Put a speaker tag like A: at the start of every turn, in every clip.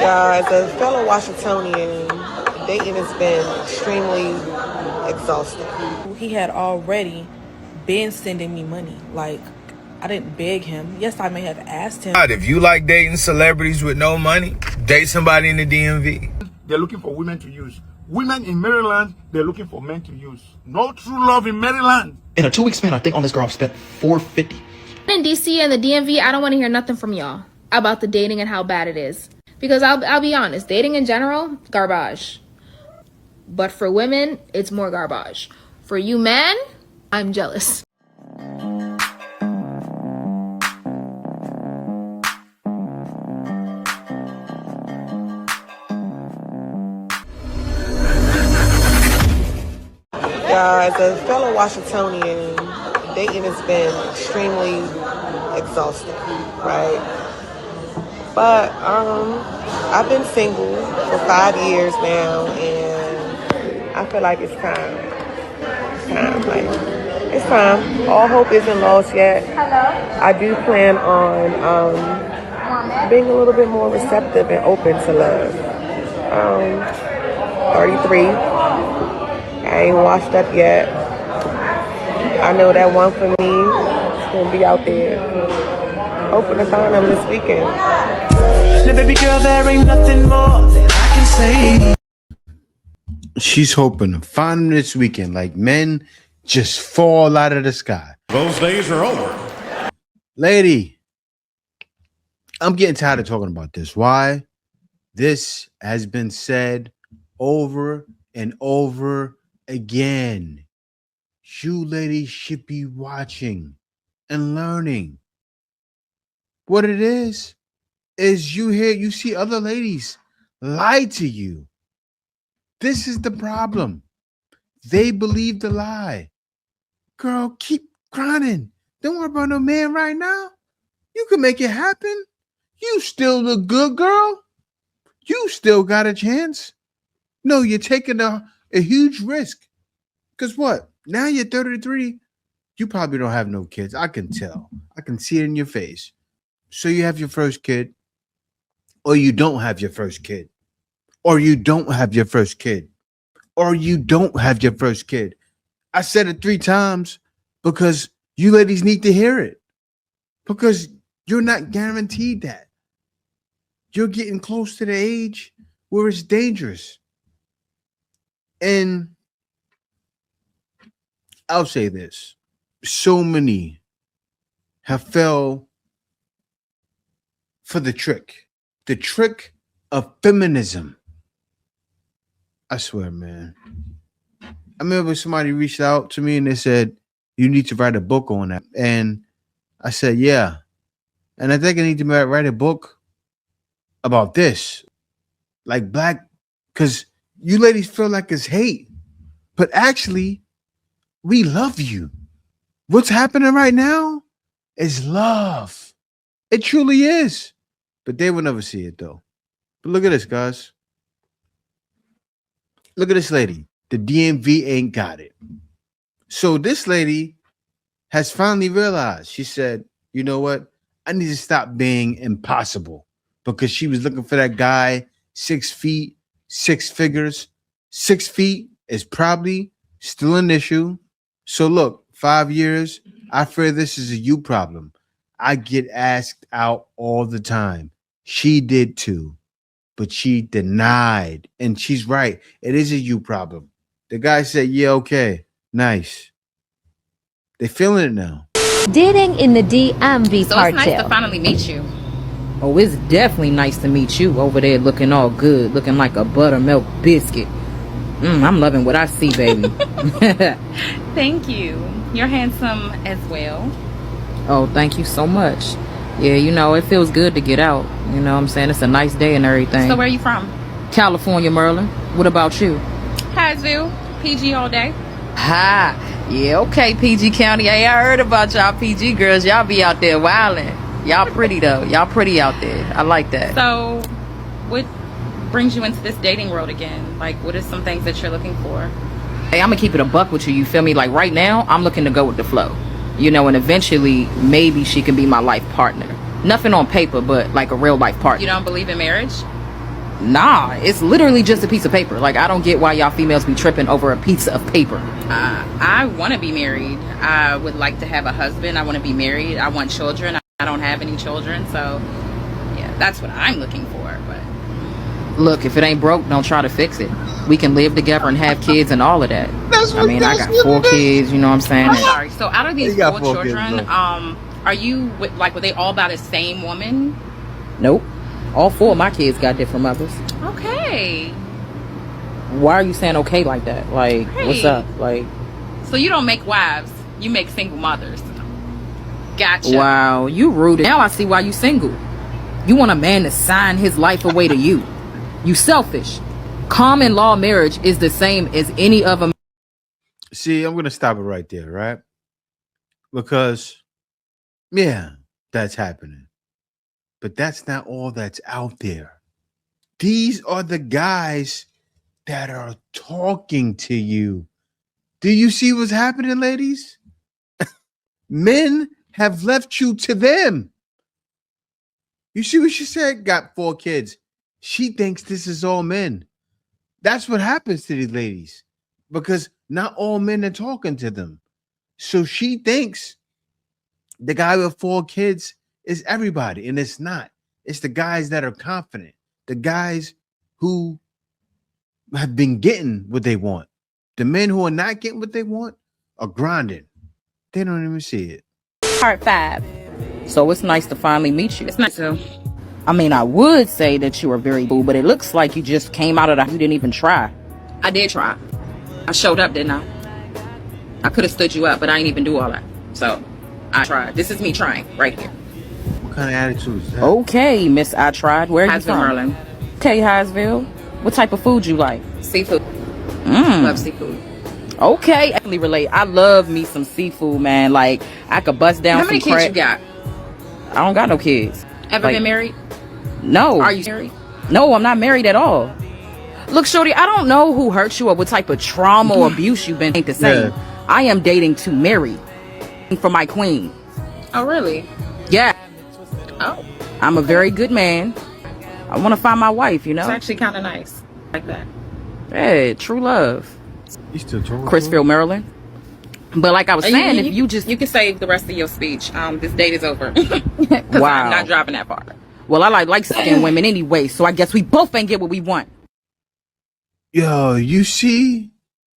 A: As a fellow Washingtonian, dating has been extremely exhausting.
B: He had already been sending me money. Like, I didn't beg him. Yes, I may have asked him.
C: If you like dating celebrities with no money, date somebody in the DMV.
D: They're looking for women to use. Women in Maryland, they're looking for men to use. No true love in Maryland.
E: In a 2-week span, I think on this girl I've spent $450.
F: In DC and the DMV, I don't want to hear nothing from y'all about the dating and how bad it is. Because I'll be honest, dating in general, garbage. But for women, it's more garbage. For you men, I'm jealous.
A: As a fellow Washingtonian, dating has been extremely exhausting, right? But I've been single for 5 years now, and I feel like it's time. It's time. All hope isn't lost yet. I do plan on being a little bit more receptive and open to love. 33. I ain't washed up yet. I know that one for me is gonna be out there. Hoping to find them this weekend.
G: Now, baby girl, there ain't nothing more that I can say.
H: She's hoping to find him this weekend. Like, men just fall out of the sky.
I: Those days are over.
H: Lady, I'm getting tired of talking about this. Why? This has been said over and over again. You ladies should be watching and learning. What it is you see other ladies lie to you. This is the problem. They believe the lie. Girl, keep grinding. Don't worry about no man right now. You can make it happen. You still look good, girl. You still got a chance. No, you're taking a huge risk. Because what? Now you're 33. You probably don't have no kids. I can tell. I can see it in your face. So you have your first kid, or you don't have your first kid, or you don't have your first kid, or you don't have your first kid. I said it 3 times because you ladies need to hear it, because you're not guaranteed that. You're getting close to the age where it's dangerous. And I'll say this. So many have fell for the trick of feminism. I swear, man. I remember somebody reached out to me and they said, you need to write a book on that. And I said, yeah. And I think I need to write a book about this. Like black, because you ladies feel like it's hate. But actually, we love you. What's happening right now is love. It truly is. But they will never see it, though. But look at this, guys. Look at this lady. The DMV ain't got it. So this lady has finally realized. She said, you know what? I need to stop being impossible. Because she was looking for that guy, 6 feet, 6 figures. 6 feet is probably still an issue. So look, 5 years, I fear this is a you problem. I get asked out all the time. She did too, but she denied. And she's right. It is a you problem. The guy said, yeah, okay, nice. They feeling it now.
J: Dating in the DMV
K: so
J: part
K: it's nice
J: 2.
K: to finally meet you.
L: Oh, it's definitely nice to meet you over there looking all good, looking like a buttermilk biscuit. I'm loving what I see, baby.
K: Thank you. You're handsome as well.
L: Oh, thank you so much. Yeah, you know, it feels good to get out. You know what I'm saying? It's a nice day and everything.
K: So where are you from?
L: California, Merlin. What about you?
K: Hyattsville. PG all day.
L: Ha! Yeah, okay, PG County. Hey, I heard about y'all PG girls. Y'all be out there wilding. Y'all pretty, though. Y'all pretty out there. I like that.
K: So, what brings you into this dating world again? Like, what are some things that you're looking for?
L: Hey, I'm gonna keep it a buck with you. You feel me? Like, right now, I'm looking to go with the flow. You know, and eventually, maybe she can be my life partner. Nothing on paper, but like a real life partner.
K: You don't believe in marriage?
L: Nah, it's literally just a piece of paper. Like, I don't get why y'all females be tripping over a piece of paper.
K: I want to be married. I would like to have a husband. I want to be married. I want children. I don't have any children, so yeah, that's what I'm looking for. But
L: look, if it ain't broke, don't try to fix it. We can live together and have kids and all of that. I got 4 kids, you know what I'm saying?
K: I'm sorry. So out of these 4 children,
L: kids,
K: are you were they all by the same woman?
L: Nope. All 4 of my kids got different mothers.
K: Okay.
L: Why are you saying okay like that? Like, what's up? Like,
K: so you don't make wives, you make single mothers. Gotcha.
L: Wow, you rude. Now I see why you single. You want a man to sign his life away to you. You selfish. Common law marriage is the same as any other.
H: See, I'm going to stop it right there, right? Because, yeah, that's happening. But that's not all that's out there. These are the guys that are talking to you. Do you see what's happening, ladies? Men have left you to them. You see what she said? Got 4 kids. She thinks this is all men. That's what happens to these ladies because not all men are talking to them. So she thinks the guy with 4 kids is everybody, and it's not. It's the guys that are confident, the guys who have been getting what they want. The men who are not getting what they want are grinding. They don't even see it.
L: Part 5. So it's nice to finally meet you.
K: It's nice to.
L: I mean, I would say that you were very cool, but it looks like you just came out of the. You didn't even try.
K: I did try. I showed up, didn't I? I could have stood you up, but I ain't even do all that. So I tried. This is me trying right here.
H: What kind of attitude is that?
L: Okay, Miss I Tried. Where are you from?
K: Maryland.
L: Okay, Highsville. What type of food you like?
K: Seafood. Love seafood.
L: Okay, actually relate. I love me some seafood, man. Like, I could bust down.
K: How many kids you got?
L: I don't got no kids.
K: Ever been married?
L: No.
K: Are you married?
L: No, I'm not married at all. Look, shorty, I don't know who hurt you or what type of trauma or abuse you've been. Ain't the same.
H: Yeah.
L: I am dating to marry for my queen.
K: Oh, really?
L: Yeah.
K: Oh.
L: I'm a very good man. I want to find my wife, you know?
K: It's actually kind of nice. Like that.
L: Hey, true love.
H: You still talking?
L: Chrisville, Maryland. But like I was saying, if you just...
K: You can save the rest of your speech. This date is over. Because
L: Wow.
K: I'm not driving that far.
L: Well, I like light-skinned women anyway, so I guess we both ain't get what we want.
H: Yo, you see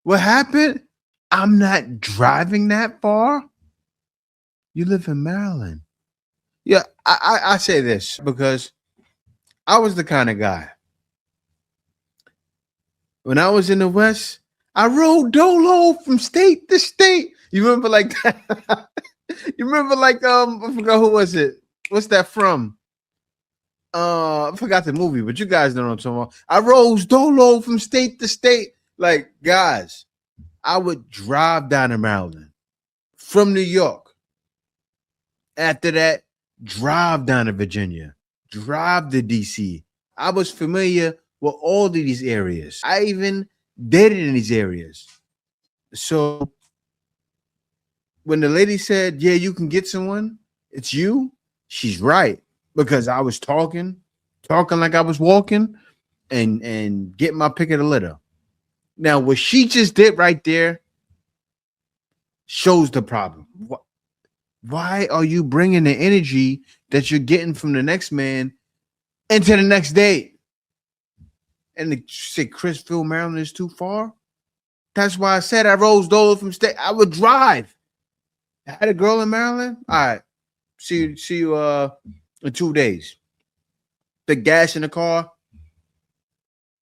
H: what happened? I'm not driving that far. You live in Maryland. Yeah, I say this because I was the kind of guy. When I was in the West, I rode dolo from state to state. You remember like that? You remember like I forgot who was it? What's that from? I forgot the movie, but you guys know what I'm talking about. I rode dolo from state to state. Like, guys, I would drive down to Maryland from New York. After that, drive down to Virginia, drive to DC. I was familiar with all of these areas. I even dated in these areas. So when the lady said, yeah, you can get someone, it's you, she's right. Because I was talking like I was walking and getting my pick of the litter. Now, what she just did right there shows the problem. Why are you bringing the energy that you're getting from the next man into the next date? And to say Chrisville, Maryland is too far? That's why I said I rose dolo from state. I would drive. I had a girl in Maryland. All right. See you in 2 days. The gas in the car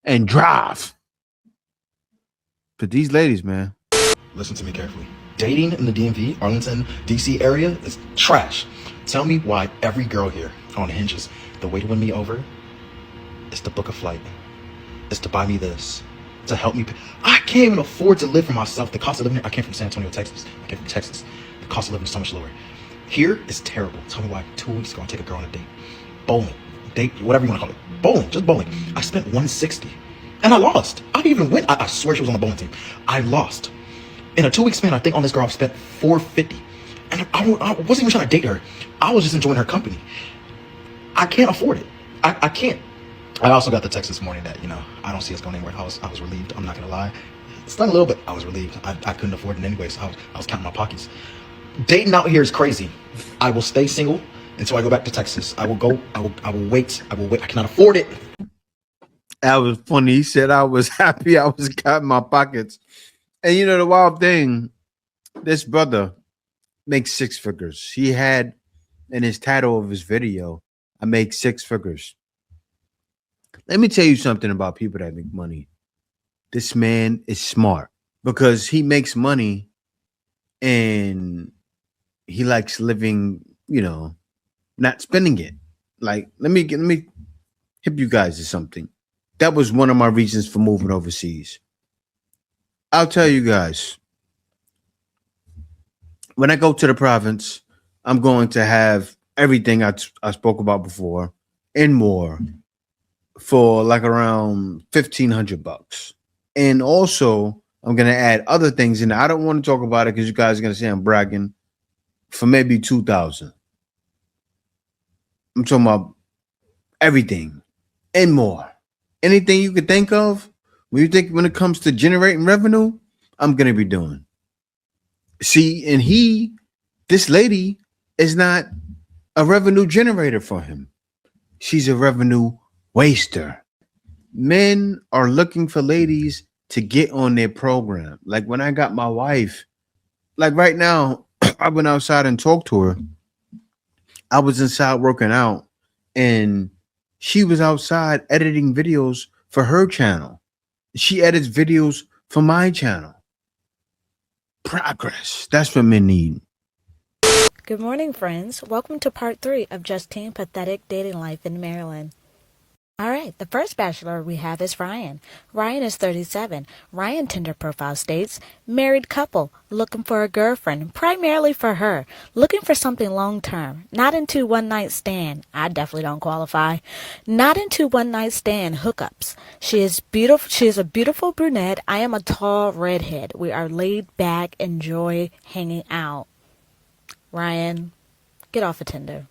H: and drive. But these ladies, man.
E: Listen to me carefully. Dating in the DMV, Arlington, DC area is trash. Tell me why every girl here on Hinges, the way to win me over is to book a flight, is to buy me this, to help me. I can't even afford to live for myself. The cost of living, I came from San Antonio, Texas. I came from Texas. The cost of living is so much lower. Here is terrible. Tell me why 2 weeks ago I take a girl on a date. Bowling. Date, whatever you want to call it. Bowling, just bowling. I spent $160 and I lost. I didn't even win. I swear she was on the bowling team. I lost. In a 2-week span, I think on this girl I've spent $450. And I wasn't even trying to date her. I was just enjoying her company. I can't afford it. I can't. I also got the text this morning that, I don't see us going anywhere. I was relieved. I'm not going to lie. It stung a little bit. I was relieved. I couldn't afford it anyway, so I was counting my pockets. Dating out here is crazy. I will stay single until I go back to Texas. I will wait. I cannot afford it.
H: That was funny. He said I was happy I was counting my pockets. And the wild thing, this brother makes 6 figures. He had in his title of his video, I make 6 figures. Let me tell you something about people that make money. This man is smart because he makes money and he likes living, not spending it. Like, let me hip you guys to something. That was one of my reasons for moving overseas. I'll tell you guys, when I go to the province, I'm going to have everything I spoke about before and more for like around $1,500. And also, I'm going to add other things in. I don't want to talk about it because you guys are going to say I'm bragging, for maybe $2,000. I'm talking about everything and more. Anything you could think of, when it comes to generating revenue, I'm going to be doing. See, and this lady is not a revenue generator for him. She's a revenue waster. Men are looking for ladies to get on their program. Like when I got my wife, like right now, I went outside and talked to her. I was inside working out and she was outside editing videos for her channel. She edits videos for my channel. Progress. That's what men need.
M: Good morning, friends. Welcome to part 3 of Justine Pathetic Dating Life in Maryland. All right, the first bachelor we have is Ryan. Ryan is 37. Ryan Tinder profile states, married couple, looking for a girlfriend, primarily for her, looking for something long-term, not into one-night stand. I definitely don't qualify. Not into one-night stand hookups. She is beautiful. She is a beautiful brunette. I am a tall redhead. We are laid back, enjoy hanging out. Ryan, get off of Tinder.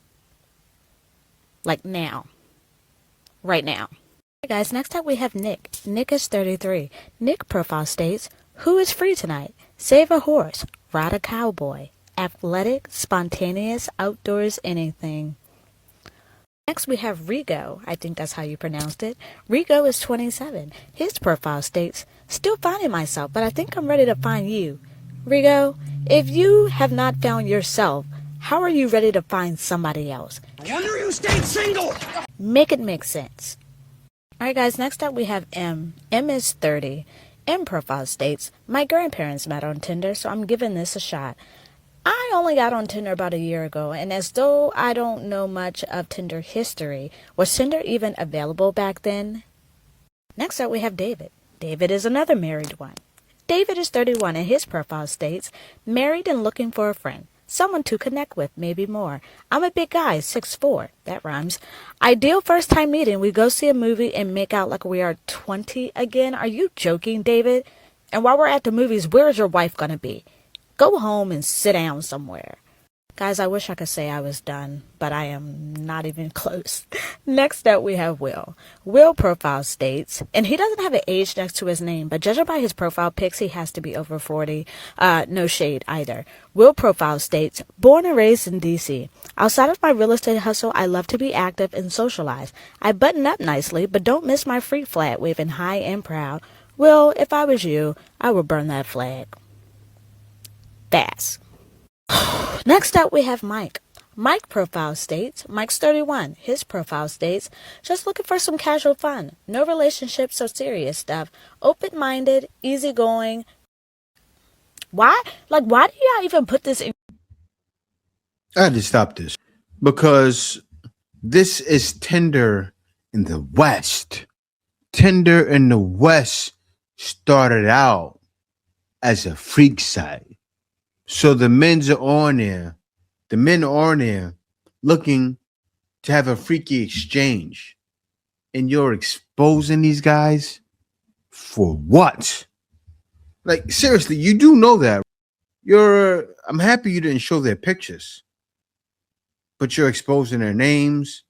M: Like now. Right now. Hey guys, next up we have Nick. Nick is 33. Nick profile states, who is free tonight? Save a horse, ride a cowboy, athletic, spontaneous, outdoors, anything. Next we have Rigo. I think that's how you pronounced it. Rigo is 27. His profile states, still finding myself, but I think I'm ready to find you. Rigo, if you have not found yourself, how are you ready to find somebody else?
G: I wonder you stayed single!
M: Make it make sense. Alright guys, next up we have M. M is 30. M profile states, my grandparents met on Tinder, so I'm giving this a shot. I only got on Tinder about a year ago, and as though I don't know much of Tinder history, was Tinder even available back then? Next up we have David. David is another married one. David is 31 and his profile states, married and looking for a friend. Someone to connect with, maybe more. I'm a big guy, 6'4". That rhymes. Ideal first time meeting. We go see a movie and make out like we are 20 again. Are you joking, David? And while we're at the movies, where is your wife going to be? Go home and sit down somewhere. Guys, I wish I could say I was done, but I am not even close. Next up, we have Will. Will profile states, and he doesn't have an age next to his name, but judging by his profile pics, he has to be over 40. No shade either. Will profile states, born and raised in D.C. Outside of my real estate hustle, I love to be active and socialize. I button up nicely, but don't miss my freak flag waving high and proud. Will, if I was you, I would burn that flag. Fast. Next up, we have Mike. Mike profile states, Mike's 31. His profile states, just looking for some casual fun. No relationships or serious stuff. Open-minded, easygoing. Why? Like, why do y'all even put this in?
H: I had to stop this because this is Tinder in the West. Tinder in the West started out as a freak site. So the men are on there looking to have a freaky exchange. And you're exposing these guys for what? Like, seriously, you do know that. I'm happy you didn't show their pictures, but you're exposing their names.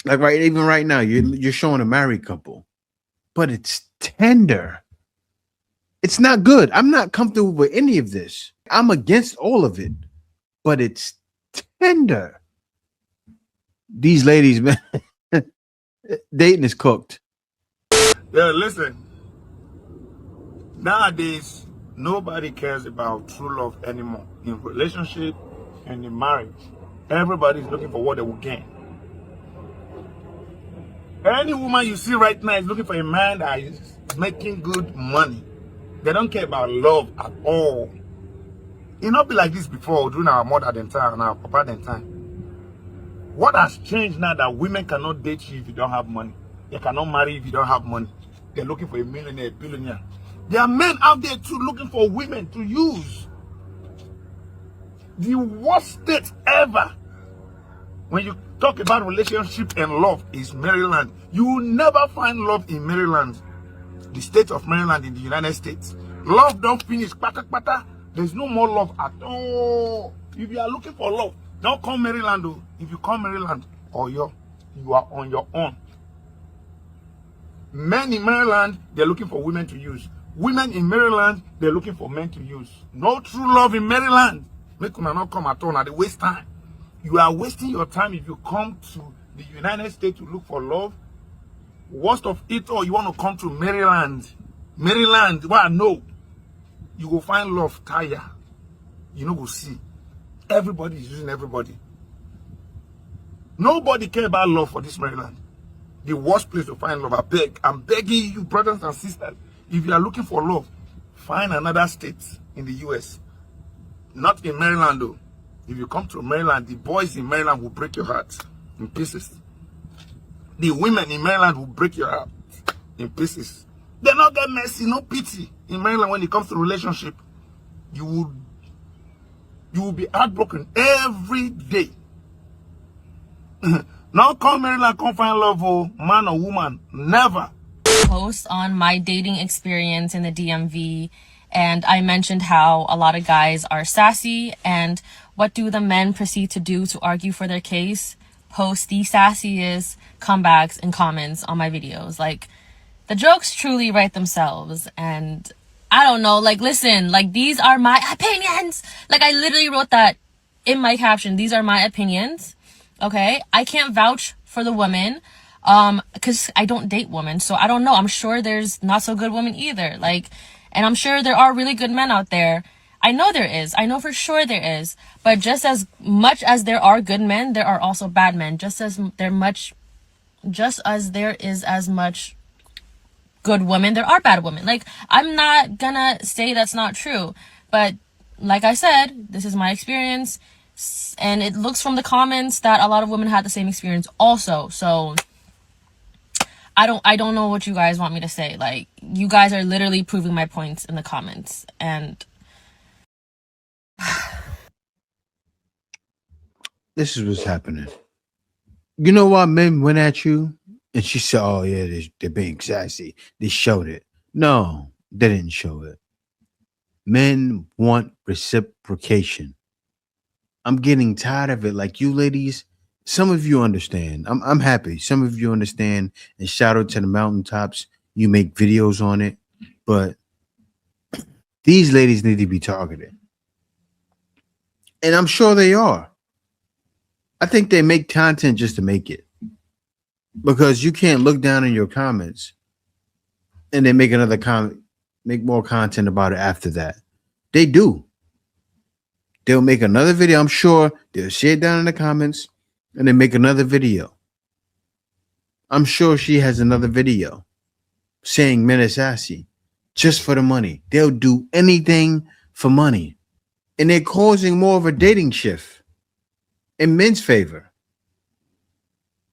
H: Like even right now, you're showing a married couple, but it's tender. It's not good. I'm not comfortable with any of this. I'm against all of it, but it's tender. These ladies, man, dating is cooked.
D: Yeah, listen. Nowadays, nobody cares about true love anymore. In relationship and in marriage, everybody's looking for what they will gain. Any woman you see right now is looking for a man that is making good money. They don't care about love at all. It not be like this before during our mother than time and our papa than time. What has changed now that women cannot date you if you don't have money? They cannot marry if you don't have money. They're looking for a millionaire, a billionaire. There are men out there too looking for women to use. The worst state ever when you talk about relationship and love is Maryland. You will never find love in Maryland, the state of Maryland in the United States. Love don't finish. Pata, pata. There's no more love at all. If you are looking for love, don't come Maryland. Though. If you come Maryland, or you are on your own. Men in Maryland, they're looking for women to use. Women in Maryland, they're looking for men to use. No true love in Maryland. Make una not come at all. Now they waste time. You are wasting your time if you come to the United States to look for love. Worst of it all, you want to come to Maryland. Maryland, well, no. You will find love tire. You know, we'll see. Everybody is using everybody. Nobody care about love for this Maryland. The worst place to find love. I'm begging you, brothers and sisters, if you are looking for love, find another state in the US. Not in Maryland, though. If you come to Maryland, the boys in Maryland will break your heart in pieces. The women in Maryland will break your heart in pieces. They not get mercy, no pity in Maryland when it comes to relationship. You will be heartbroken every day. Now come Maryland, come find love for man or woman. Never.
N: Post on my dating experience in the DMV, and I mentioned how a lot of guys are sassy, and what do the men proceed to do to argue for their case? Post the sassiest comebacks and comments on my videos. Like, the jokes truly write themselves, and I don't know, like, listen, like, these are my opinions. Like, I literally wrote that in my caption. These are my opinions. Okay, I can't vouch for the women, because I don't date women, so I don't know. I'm sure there's not so good women either. Like, and I'm sure there are really good men out there. I know there is. I know for sure there is. But just as much as there are good men, there are also bad men. Just as there is as much good women, there are bad women. Like, I'm not gonna say that's not true, but like I said, this is my experience. And it looks from the comments that a lot of women had the same experience also. So I don't know what you guys want me to say. Like, you guys are literally proving my points in the comments. And
H: this is what's happening. You know why men went at you? And she said, oh yeah, they're being sassy. They showed it. No, they didn't show it. Men want reciprocation. I'm getting tired of it. Like, you ladies, some of you understand. I'm happy. Some of you understand. And shout out to the mountaintops. You make videos on it. But these ladies need to be targeted. And I'm sure they are. I think they make content just to make it. Because you can't look down in your comments and then make another comment, make more content about it after that. They do. They'll make another video. I'm sure they'll share it down in the comments and then make another video. I'm sure she has another video saying men are sassy just for the money. They'll do anything for money. And they're causing more of a dating shift in men's favor.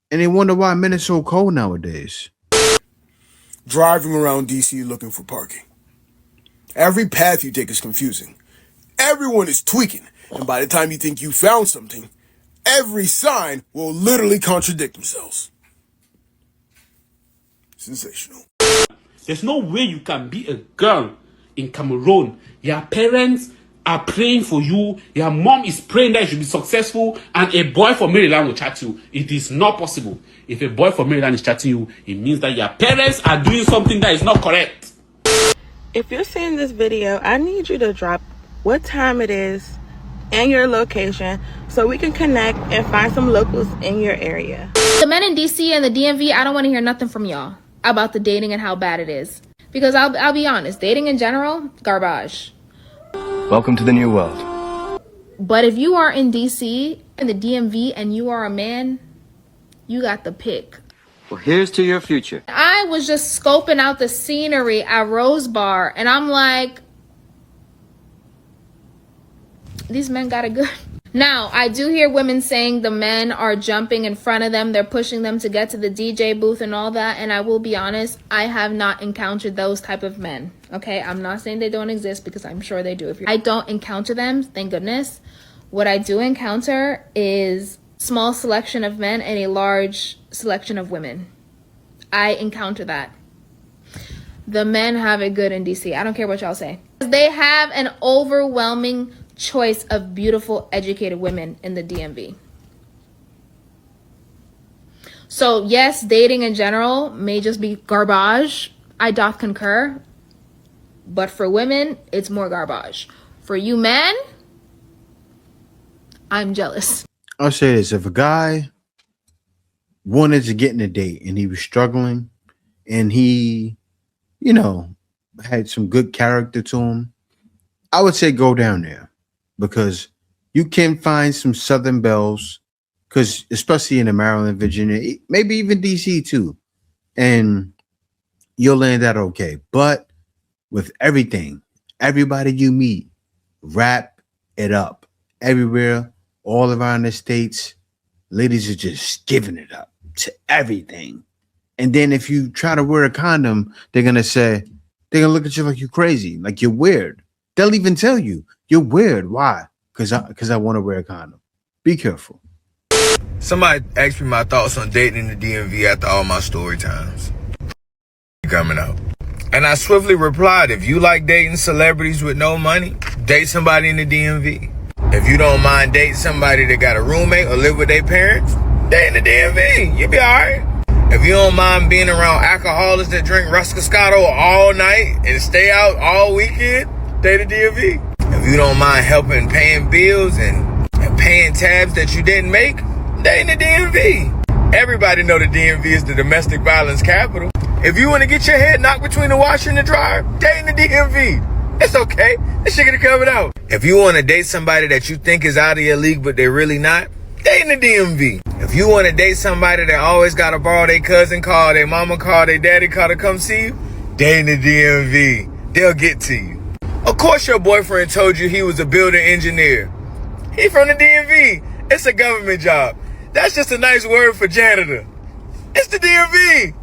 H: And they wonder why men are so cold nowadays.
O: Driving around DC looking for parking. Every path you take is confusing. Everyone is tweaking, and by the time you think you found something, every sign will literally contradict themselves. Sensational.
P: There's no way you can be a girl in Cameroon. Your parents are praying for you. Your mom is praying that you should be successful, and a boy from Maryland will chat you. It is not possible. If a boy from Maryland is chatting you, it means that your parents are doing something that is not correct.
A: If you're seeing this video, I need you to drop what time it is and your location so we can connect and find some locals in your area.
F: The men in DC and the DMV, I don't want to hear nothing from y'all about the dating and how bad it is. Because I'll be honest, dating in general, garbage.
Q: Welcome to the new world.
F: But if you are in DC and the DMV and you are a man, you got the pick.
Q: Well, here's to your future.
F: I was just scoping out the scenery at Rose Bar, and I'm like, these men got it good. Now, I do hear women saying the men are jumping in front of them. They're pushing them to get to the DJ booth and all that. And I will be honest, I have not encountered those type of men. Okay, I'm not saying they don't exist because I'm sure they do. I don't encounter them, thank goodness. What I do encounter is small selection of men and a large selection of women. I encounter that. The men have it good in DC. I don't care what y'all say. They have an overwhelming choice of beautiful, educated women in the DMV. So yes, dating in general may just be garbage. I doth concur. But for women, it's more garbage. For you men, I'm jealous.
H: I'll say this. If a guy wanted to get in a date and he was struggling and he, had some good character to him, I would say go down there. Because you can find some Southern belles, because especially in the Maryland, Virginia, maybe even DC too, and you'll land that okay. But with everything, everybody you meet, wrap it up. Everywhere, all around the states, ladies are just giving it up to everything. And then if you try to wear a condom, they're going to look at you like you're crazy, like you're weird. They'll even tell you, you're weird. Why? Because I want to wear a condom. Be careful.
C: Somebody asked me my thoughts on dating in the DMV after all my story times coming out. And I swiftly replied, if you like dating celebrities with no money, date somebody in the DMV. If you don't mind dating somebody that got a roommate or live with their parents, date in the DMV. You'll be all right. If you don't mind being around alcoholics that drink Ruscascato all night and stay out all weekend, date the DMV. If you don't mind helping paying bills and paying tabs that you didn't make, date the DMV. Everybody know the DMV is the domestic violence capital. If you want to get your head knocked between the washer and the dryer, date the DMV. It's okay. This shit gonna come out. If you want to date somebody that you think is out of your league but they're really not, date the DMV. If you want to date somebody that always got to borrow their cousin car, their mama car, their daddy car to come see you, date the DMV. They'll get to you. Of course your boyfriend told you he was a building engineer. He from the DMV. It's a government job. That's just a nice word for janitor. It's the DMV.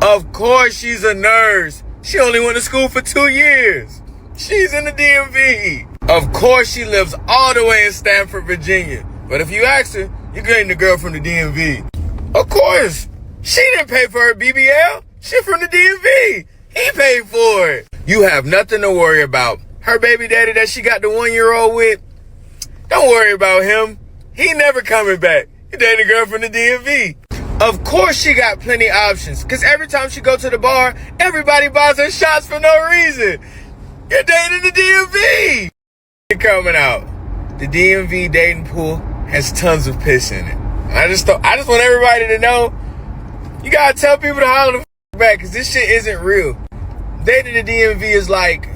C: Of course she's a nurse. She only went to school for 2 years. She's in the DMV. Of course she lives all the way in Stamford, Virginia. But if you ask her, you're getting the girl from the DMV. Of course. She didn't pay for her BBL. She from the DMV. He paid for it. You have nothing to worry about. Her baby daddy that she got the 1-year-old with, don't worry about him. He never coming back. You dating a girl from the DMV. Of course she got plenty options. Because every time she go to the bar, everybody buys her shots for no reason. You're dating the DMV. Coming out. The DMV dating pool has tons of piss in it. I just want everybody to know, you gotta tell people to holler the back, because this shit isn't real. Dating the DMV is like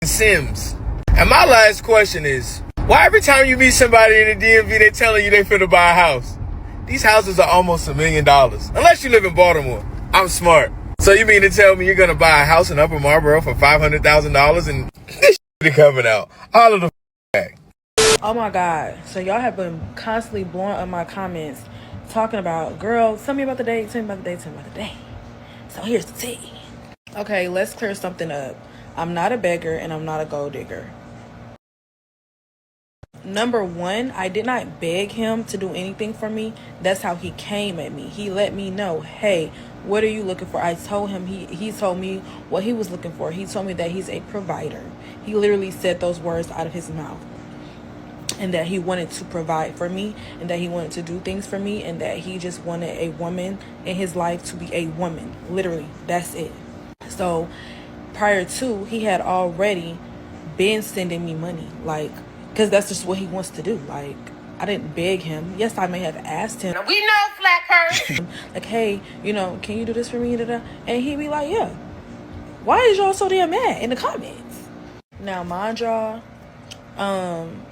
C: Sims. And my last question is, why every time you meet somebody in the DMV, they telling you they finna buy a house? These houses are almost $1 million. Unless you live in Baltimore. I'm smart. So you mean to tell me you're gonna buy a house in Upper Marlboro for $500,000 and this shit coming out? All of the back.
B: Oh my God. So y'all have been constantly blowing up my comments talking about, girl, tell me about the date, tell me about the date, tell me about the date. So here's the tea. Okay, let's clear something up. I'm not a beggar and I'm not a gold digger. number one, I did not beg him to do anything for me. That's how he came at me. He let me know, hey, what are you looking for? I told him, he told me what he was looking for. He told me that he's a provider. He literally said those words out of his mouth. And that he wanted to provide for me, and that he wanted to do things for me, and that he just wanted a woman in his life to be a woman. Literally, that's it. So prior to, he had already been sending me money, like, because that's just what he wants to do. Like, I didn't beg him. Yes, I may have asked him. We know, flat purse. Like, hey, you know, can you do this for me? And he'd be like, yeah. Why is y'all so damn mad in the comments? Now, mind y'all,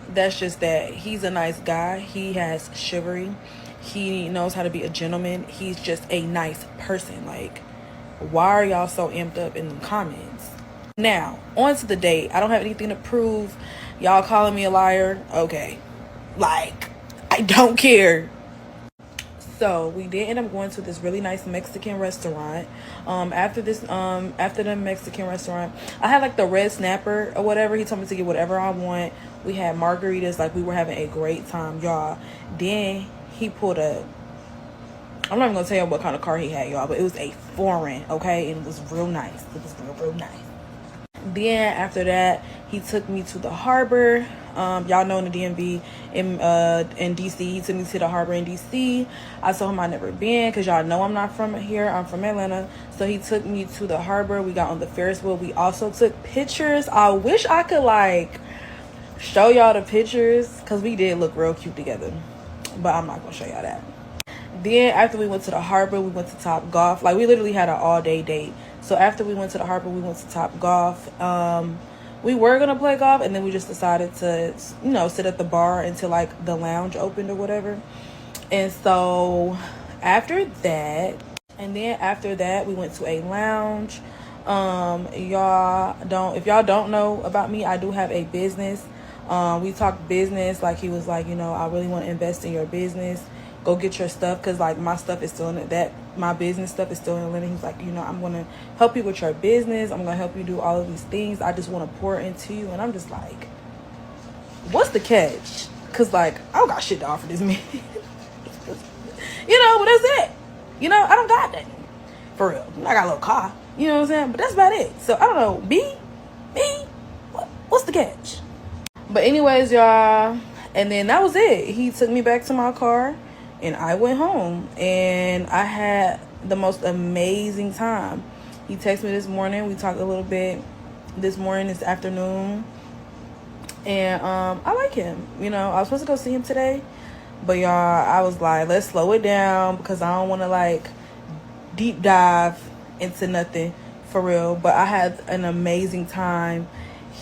B: that's just that he's a nice guy. He has chivalry. He knows how to be a gentleman. He's just a nice person. Like, why are y'all so amped up in the comments? Now, on to the date. I don't have anything to prove. Y'all calling me a liar? Okay. Like, I don't care. So we did end up going to this really nice Mexican restaurant. After the Mexican restaurant, I had like the red snapper or whatever. He told me to get whatever I want. We had margaritas. Like, we were having a great time, y'all. Then he pulled up. I'm not even gonna tell you what kind of car he had, y'all, but it was a foreign, okay? And it was real nice. It was real nice. Then after that, he took me to the harbor. Y'all know in the DMV, in DC, he took me to the harbor in DC. I told him I'd never been, because y'all know I'm not from here. I'm from Atlanta. So he took me to the harbor. We got on the Ferris wheel. We also took pictures. I wish I could like show y'all the pictures, because we did look real cute together, but I'm not gonna show y'all that. Then after we went to the harbor, we went to Top Golf. Like, we literally had an all-day date. So after we went to the harbor, we went to Top Golf. We were going to play golf, and then we just decided to, you know, sit at the bar until, like, the lounge opened or whatever. And so after that, we went to a lounge. If y'all don't know about me, I do have a business. We talked business. Like, he was like, you know, I really want to invest in your business. Go get your stuff, because like my stuff is still in it. My business stuff is still in Atlanta. He's like, you know, I'm gonna help you with your business. I'm gonna help you do all of these things. I just want to pour into you. And I'm just like, what's the catch? Because like, I don't got shit to offer this man. You know, but that's it. You know, I don't got that for real. I got a little car. You know what I'm saying? But that's about it. So I don't know. Me, what's the catch? But anyways, y'all, and then that was it. He took me back to my car. And I went home, and I had the most amazing time. He texted me this morning. We talked a little bit this afternoon. And I like him. You know, I was supposed to go see him today. But, y'all, I was like, let's slow it down, because I don't want to, like, deep dive into nothing for real. But I had an amazing time.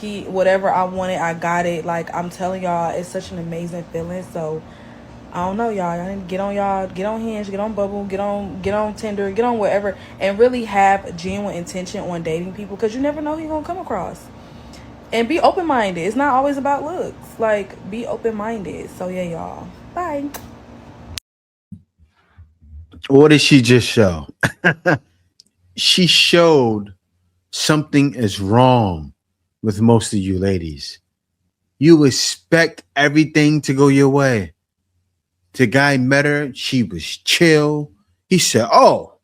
B: Whatever I wanted, I got it. Like, I'm telling y'all, it's such an amazing feeling. So I don't know, y'all. Y'all need to get on Hinge, get on Bubble, get on Tinder, get on wherever, and really have genuine intention on dating people, because you never know who you're gonna come across. And be open-minded. It's not always about looks. Like, be open-minded. So yeah, y'all. Bye.
H: What did she just show? She showed something is wrong with most of you ladies. You expect everything to go your way. The guy met her. She was chill. He said, oh,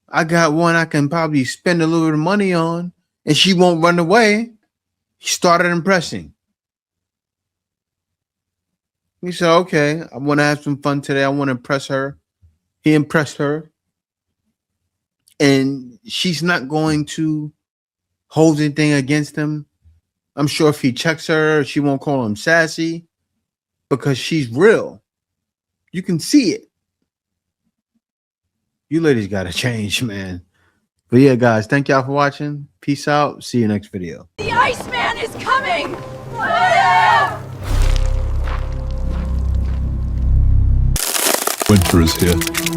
H: I got one I can probably spend a little bit of money on, and she won't run away. He started impressing. He said, okay, I want to have some fun today. I want to impress her. He impressed her. And she's not going to hold anything against him. I'm sure if he checks her, she won't call him sassy, because she's real. You can see it. You ladies got to change, man. But yeah, guys, thank y'all for watching. Peace out. See you next video.
R: The Iceman is coming!
S: Winter is here.